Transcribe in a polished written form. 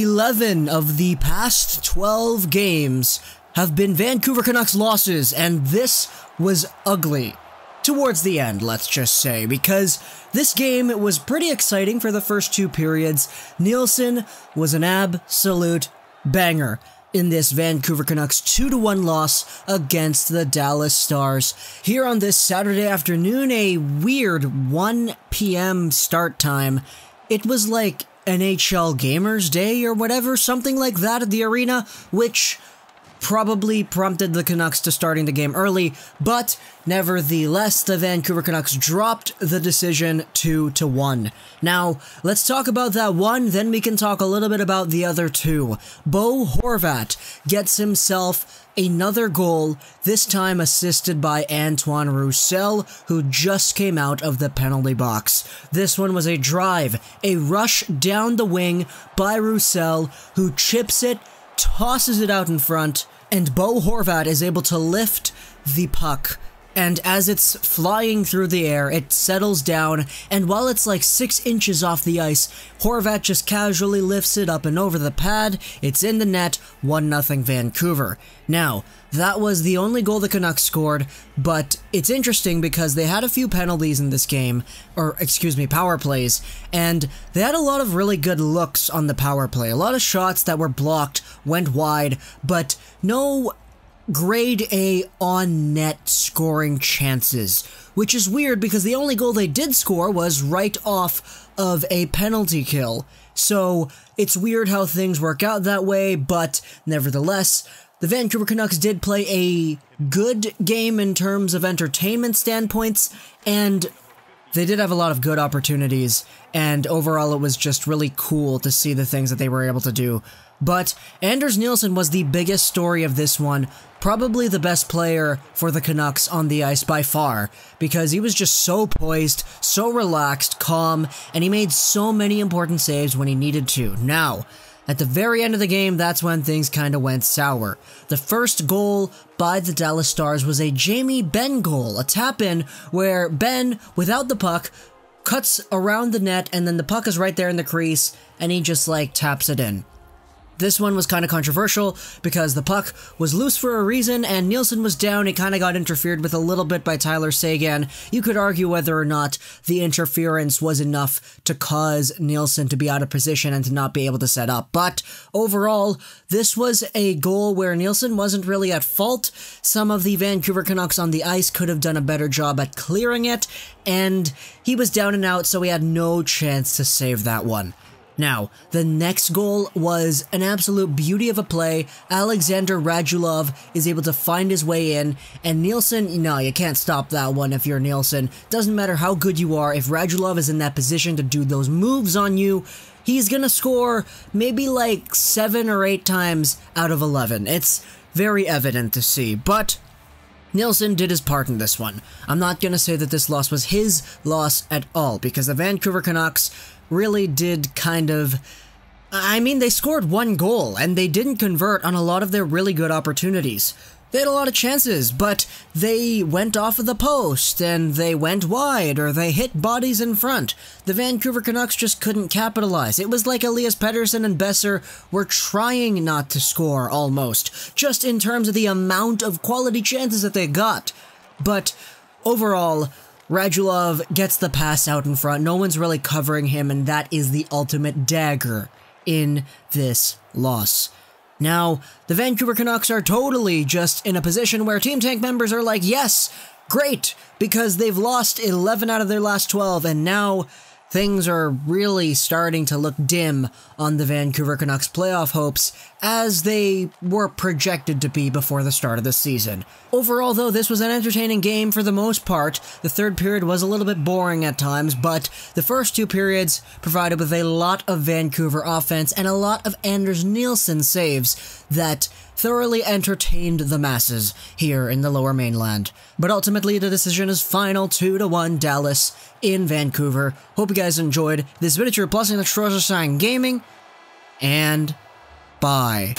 11 of the past 12 games have been Vancouver Canucks losses, and this was ugly. Towards the end, let's just say, because this game was pretty exciting for the first two periods. Nielsen was an absolute banger in this Vancouver Canucks 2-1 loss against the Dallas Stars. Here on this Saturday afternoon, a weird 1 p.m. start time. It was like NHL Gamers Day or whatever, something like that at the arena, which probably prompted the Canucks to starting the game early, but nevertheless, the Vancouver Canucks dropped the decision 2-1. Now, let's talk about that one, then we can talk a little bit about the other two. Horvat gets himself another goal, this time assisted by Antoine Roussel, who just came out of the penalty box. This one was a drive, a rush down the wing by Roussel, who chips it, tosses it out in front, and Horvat is able to lift the puck, and as it's flying through the air, it settles down, and while it's like 6 inches off the ice, Horvat just casually lifts it up and over the pad. It's in the net, 1-0 Vancouver. Now, that was the only goal the Canucks scored, but it's interesting because they had a few penalties in this game, or excuse me, power plays, and they had a lot of really good looks on the power play. A lot of shots that were blocked went wide, but no grade A on-net scoring chances, which is weird because the only goal they did score was right off of a penalty kill. So it's weird how things work out that way, but nevertheless, the Vancouver Canucks did play a good game in terms of entertainment standpoints, and they did have a lot of good opportunities, and overall it was just really cool to see the things that they were able to do. But Anders Nilsson was the biggest story of this one, probably the best player for the Canucks on the ice by far, because he was just so poised, so relaxed, calm, and he made so many important saves when he needed to. Now, at the very end of the game, that's when things kinda went sour. The first goal by the Dallas Stars was a Jamie Benn goal, a tap-in where Benn, without the puck, cuts around the net, and then the puck is right there in the crease, and he just like taps it in. This one was kind of controversial because the puck was loose for a reason and Nielsen was down. It kind of got interfered with a little bit by Tyler Seguin. You could argue whether or not the interference was enough to cause Nielsen to be out of position and to not be able to set up. But overall, this was a goal where Nielsen wasn't really at fault. Some of the Vancouver Canucks on the ice could have done a better job at clearing it, and he was down and out, so he had no chance to save that one. Now, the next goal was an absolute beauty of a play. Alexander Radulov is able to find his way in, and Nielsen, no, you can't stop that one if you're Nielsen. Doesn't matter how good you are, if Radulov is in that position to do those moves on you, he's gonna score maybe like 7 or 8 times out of 11. It's very evident to see, but Nielsen did his part in this one. I'm not gonna say that this loss was his loss at all, because the Vancouver Canucks really did kind of, I mean, they scored 1 goal, and they didn't convert on a lot of their really good opportunities. They had a lot of chances, but they went off of the post, and they went wide, or they hit bodies in front. The Vancouver Canucks just couldn't capitalize. It was like Elias, Pettersson, and Boeser were trying not to score, almost, just in terms of the amount of quality chances that they got. But overall, Radulov gets the pass out in front, no one's really covering him, and that is the ultimate dagger in this loss. Now, the Vancouver Canucks are totally just in a position where Team Tank members are like, yes, great, because they've lost 11 out of their last 12, and now things are really starting to look dim on the Vancouver Canucks playoff hopes, as they were projected to be before the start of the season. Overall, though, this was an entertaining game for the most part. The third period was a little bit boring at times, but the first 2 periods provided with a lot of Vancouver offense and a lot of Anders Nilsson saves that thoroughly entertained the masses here in the Lower Mainland. But ultimately, the decision is final, 2-1 Dallas in Vancouver. Hope you guys enjoyed this video. Plus, in the Gaming, and bye.